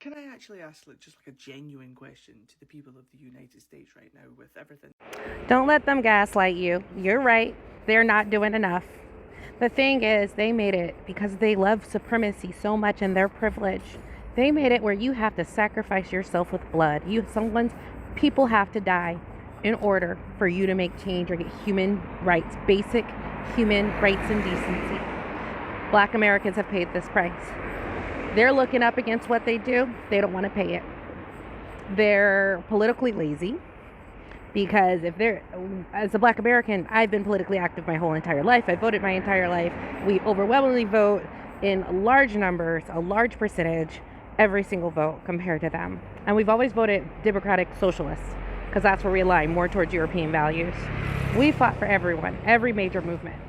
Can I actually ask just like a genuine question to the people of the United States right now with everything? Don't let them gaslight you. You're right. They're not doing enough. The thing is, they made it because they love supremacy so much and their privilege. They made it where you have to sacrifice yourself with blood. People have to die in order for you to make change or get human rights, basic human rights and decency. Black Americans have paid this price. They're looking up against what they do. They don't want to pay it. They're politically lazy because as a Black American, I've been politically active my whole entire life. I voted my entire life. We overwhelmingly vote in large numbers, a large percentage, every single vote compared to them. And we've always voted Democratic Socialists because that's where we align more towards European values. We fought for everyone, every major movement.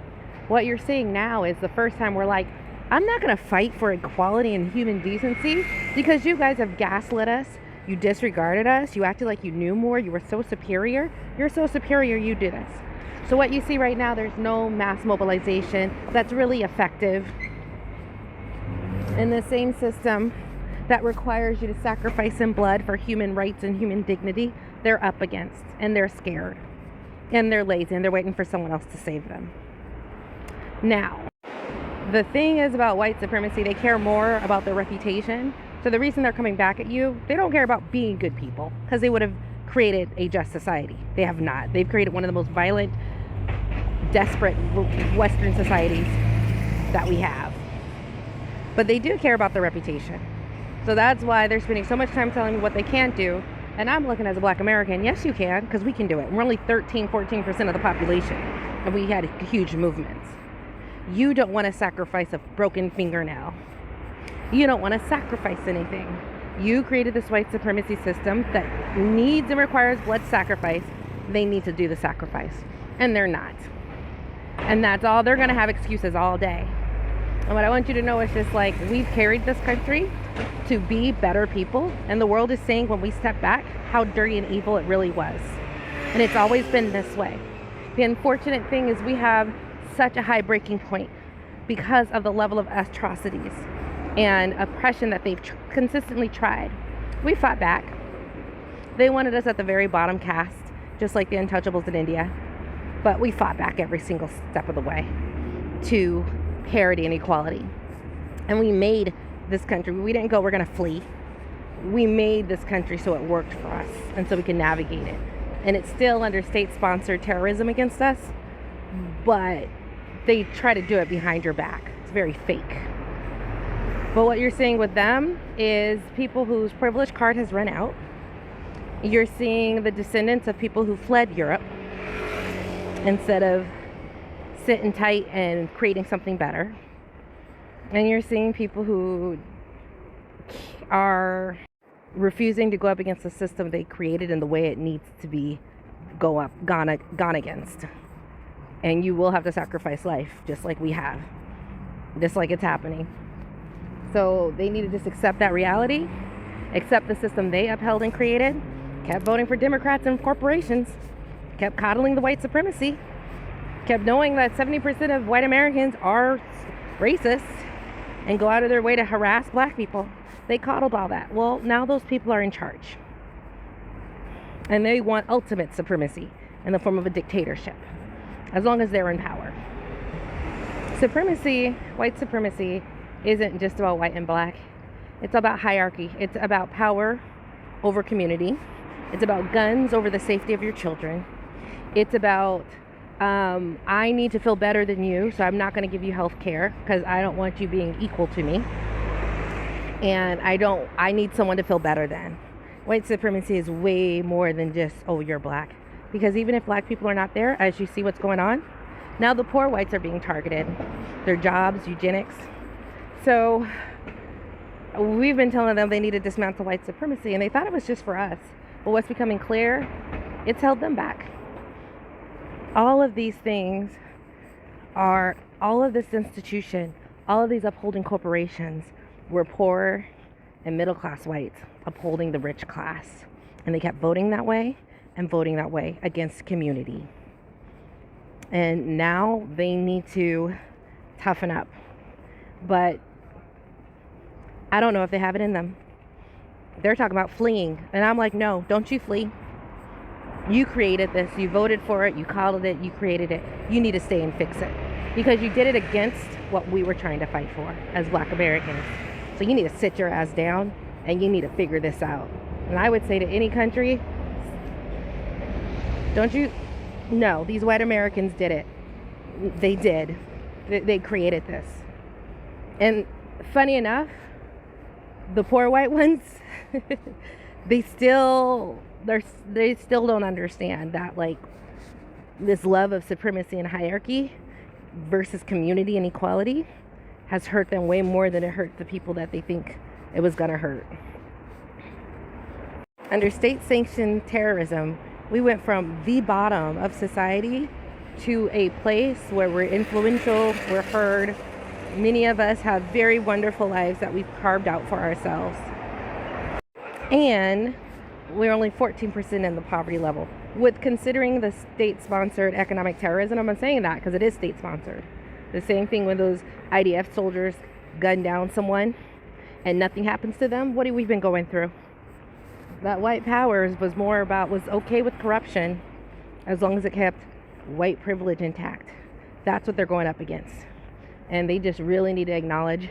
What you're seeing now is the first time we're like, I'm not going to fight for equality and human decency because you guys have gaslit us. You disregarded us. You acted like you knew more. You were so superior. You're so superior, you do this. So what you see right now, there's no mass mobilization that's really effective. In the same system that requires you to sacrifice in blood for human rights and human dignity, they're up against, and they're scared, and they're lazy, and they're waiting for someone else to save them. Now, the thing is about white supremacy, they care more about their reputation. So the reason they're coming back at you, they don't care about being good people because they would have created a just society. They have not. They've created one of the most violent, desperate Western societies that we have. But they do care about their reputation. So that's why they're spending so much time telling me what they can't do. And I'm looking as a Black American, yes, you can, because we can do it. We're only 13-14% of the population, and we had huge movements. You don't want to sacrifice a broken fingernail. You don't want to sacrifice anything. You created this white supremacy system that needs and requires blood sacrifice. They need to do the sacrifice, and they're not. And that's all. They're going to have excuses all day. And what I want you to know is just like, we've carried this country to be better people, and the world is saying when we step back how dirty and evil it really was. And it's always been this way. The unfortunate thing is we have such a high breaking point because of the level of atrocities and oppression that they've consistently tried. We fought back. They wanted us at the very bottom caste, just like the untouchables in India. But we fought back every single step of the way to parity and equality. And we made this country, we didn't go, we're going to flee. We made this country so it worked for us and so we can navigate it. And it's still under state-sponsored terrorism against us, but they try to do it behind your back. It's very fake. But what you're seeing with them is people whose privilege card has run out. You're seeing the descendants of people who fled Europe instead of sitting tight and creating something better. And you're seeing people who are refusing to go up against the system they created in the way it needs to be gone against. And you will have to sacrifice life, just like we have, just like it's happening. So they need to just accept that reality, accept the system they upheld and created, kept voting for Democrats and corporations, kept coddling the white supremacy, kept knowing that 70% of white Americans are racist and go out of their way to harass Black people. They coddled all that. Well, now those people are in charge. And they want ultimate supremacy in the form of a dictatorship, as long as they're in power. Supremacy, white supremacy, isn't just about white and black. It's about hierarchy. It's about power over community. It's about guns over the safety of your children. It's about, I need to feel better than you, so I'm not going to give you health care because I don't want you being equal to me. And I need someone to feel better than. White supremacy is way more than just, oh, you're black. Because even if Black people are not there, as you see what's going on, now the poor whites are being targeted. Their jobs, eugenics. So we've been telling them they need to dismantle white supremacy, and they thought it was just for us. But what's becoming clear, it's held them back. All of these things are, all of this institution, all of these upholding corporations were poor and middle class whites upholding the rich class. And they kept voting that way and voting that way against community. And now they need to toughen up. But I don't know if they have it in them. They're talking about fleeing. And I'm like, no, don't you flee. You created this. You voted for it. You called it. You created it. You need to stay and fix it. Because you did it against what we were trying to fight for as Black Americans. So you need to sit your ass down and you need to figure this out. And I would say to any country, no, these white Americans did it. They did. They created this. And funny enough, the poor white ones, they still don't understand that, like, this love of supremacy and hierarchy versus community and equality has hurt them way more than it hurt the people that they think it was gonna hurt. Under state-sanctioned terrorism, we went from the bottom of society to a place where we're influential, we're heard. Many of us have very wonderful lives that we've carved out for ourselves. And we're only 14% in the poverty level. With considering the state-sponsored economic terrorism, I'm not saying that because it is state-sponsored. The same thing when those IDF soldiers gun down someone and nothing happens to them. What have we been going through? That white power was okay with corruption as long as it kept white privilege intact. That's what they're going up against. And they just really need to acknowledge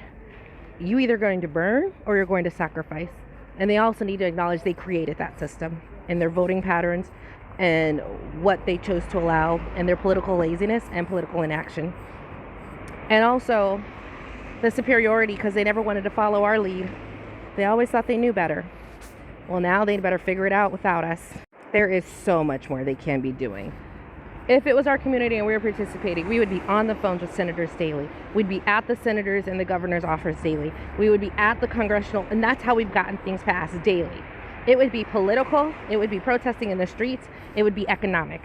you either going to burn or you're going to sacrifice. And they also need to acknowledge they created that system and their voting patterns and what they chose to allow and their political laziness and political inaction. And also the superiority, because they never wanted to follow our lead. They always thought they knew better. Well, now they better figure it out without us. There is so much more they can be doing. If it was our community and we were participating, we would be on the phones with senators daily. We'd be at the senators and the governor's office daily. We would be at the congressional, and that's how we've gotten things passed daily. It would be political. It would be protesting in the streets. It would be economic.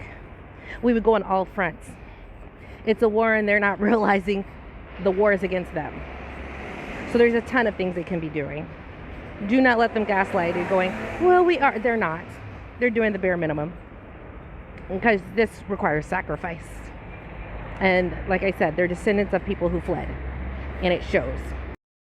We would go on all fronts. It's a war and they're not realizing the war is against them. So there's a ton of things they can be doing. Do not let them gaslight you going, well, they're not. They're doing the bare minimum. Because this requires sacrifice. And like I said, they're descendants of people who fled. And it shows.